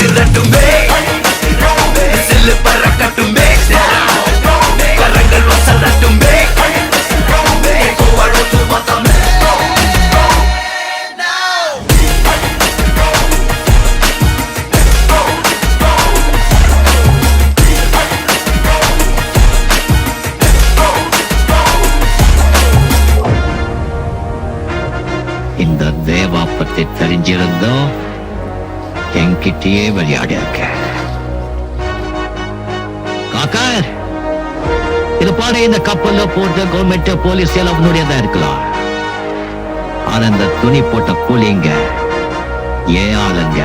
திரட்டுமே சில்லு பறக்கட்டுமே கரங்கள் வசரட்டுமே கோவலோத்து மதமே இந்த தேவா பத்தி தெரிஞ்சிருந்தோம் என்கிட்டயே விளையாடி இருக்க காக்கா இது பாட இந்த கப்பல்ல போட்ட கவர்மெண்ட் போலீஸ் எல்லாம் அவனுடையதான் இருக்கலாம் ஆனா இந்த துணி போட்ட கூலிங்க ஏன் ஆளுங்க